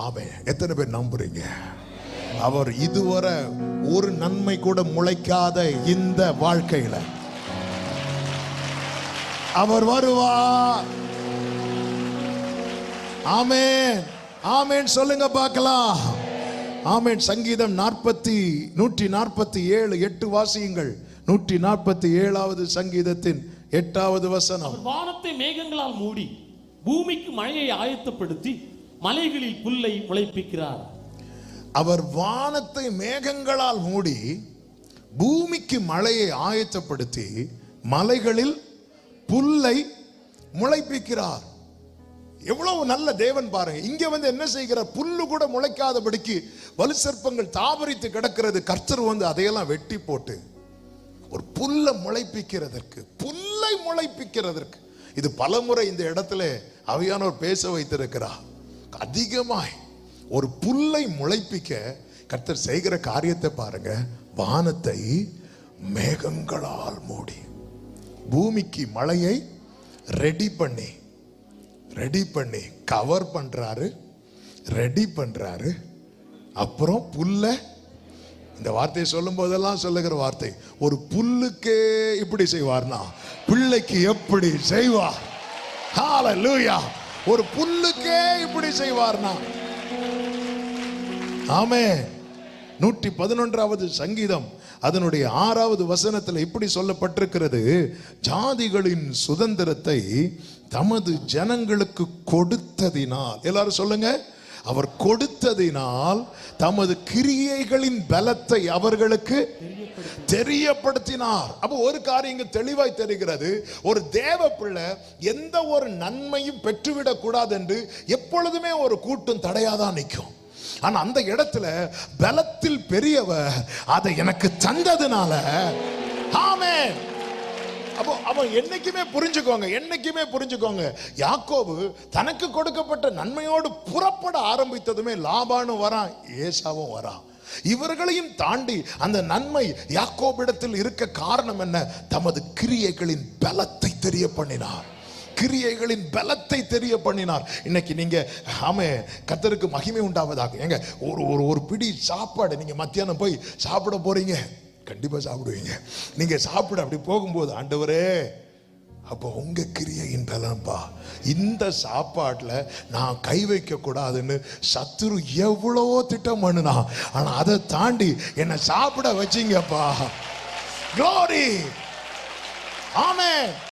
ஆமென். எத்தனை பேர் நம்புறீங்க? அவர் இதுவரை ஒரு நன்மை கூட முளைக்காத இந்த வாழ்க்கையில அவர் வருவார். ஆமென், ஆமென் சொல்லுங்க பார்க்கலாம். ஆமென். சங்கீதம் 147 8 வாசியுங்கள். 147வது சங்கீதத்தின் 8வது வசனம். வானத்தை மேகங்களால் மூடி பூமிக்கு மழையை ஆயத்தப்படுத்தி மலைகளில் புல்லை முளைப்பிக்கிறார். அவர் வானத்தை மேகங்களால் மூடி பூமிக்கு மழையை ஆயத்தப்படுத்தி மலைகளில் புல்லை முளைப்பிக்கிறார். எவ்வளவு நல்ல தேவன் பாருங்க. இங்க என்ன செய்கிறார்? புல்லு கூட முளைக்காதபடிக்கு வலு சர்ப்பங்கள் தாவரித்து கிடக்கிறது. கர்த்தர் அதையெல்லாம் வெட்டி போட்டு ஒரு புல்லை முளைப்பிக்கிறதற்கு இது பலமுறை இந்த இடத்துல ஆவியானவர் பேச வைத்திருக்கிறார். அதிகமாய் ஒரு புல்லை முளைப்பிக்க கர்த்தர் செய்கிற காரியத்தை பாருங்க. வானத்தை மேகங்களால் மூடி பூமிக்கு மழையை ரெடி பண்ணி கவர் பண்றாரு, ரெடி பண்றாரு. அப்புறம் புல்ல, இந்த வார்த்தையை சொல்லும் போதெல்லாம் சொல்லுகிற வார்த்தை, ஒரு புல்லுக்கே இப்படி செய்வார்னா பிள்ளைக்கு எப்படி செய்வார்? ஹல்லேலூயா. ஒரு புல்லுக்கே இப்படி செய்வார்னா. ஆமென். 111வது சங்கீதம் அதனுடைய 6வது வசனத்தில் இப்படி சொல்லப்பட்டிருக்கிறது. ஜாதிகளின் சுதந்திரத்தை தமது ஜனங்களுக்கு கொடுத்ததினால், எல்லாரும் சொல்லுங்க, அவர் கொடுத்ததினால் தமது கிரியைகளின் பலத்தை அவர்களுக்கு தெரியப்படுத்தினார். அப்போ ஒரு காரியம் தெளிவாய் தெரிகிறது. ஒரு தேவ பிள்ளை எந்த ஒரு நன்மையும் பெற்றுவிடக் கூடாது என்று எப்பொழுதுமே ஒரு கூட்டம் தடையாதான் நிற்கும். ஆனா அந்த இடத்துல பலத்தில் பெரியவர் அதை எனக்கு தந்ததுனால, ஆமென். அப்போ அவன் என்னைக்குமே புரிஞ்சுக்கோங்க. யாக்கோபு தனக்கு கொடுக்கப்பட்ட நன்மையோடு புறப்பட ஆரம்பித்ததுமே லாபானும் வரான், ஏசாவும் வரான். இவர்களையும் தாண்டி அந்த நன்மை யாக்கோபிடத்தில் இருக்க காரணம் என்ன? தமது கிரியைகளின் பலத்தை தெரிய பண்ணினார். இன்னைக்கு நீங்க கர்த்தருக்கு மகிமை உண்டாவதாக. ஏங்க ஒரு பிடி சாப்பாடு நீங்க மத்தியானம் போய் சாப்பிட போறீங்க, கண்டிப்பா சாப்பிடுவீங்க. நீங்க சாப்பிட அப்படி போகும்போது, ஆண்டவரே அப்போ உங்க கிரியையின் பலன்பா, இந்த சாப்பாட்டுல நான் கை வைக்க கூடாதுன்னு சத்துரு எவ்வளவோ திட்டம் பண்ணுனா, ஆனா அதை தாண்டி என்னை சாப்பிட வச்சீங்கப்பா. Glory. ஆமென்.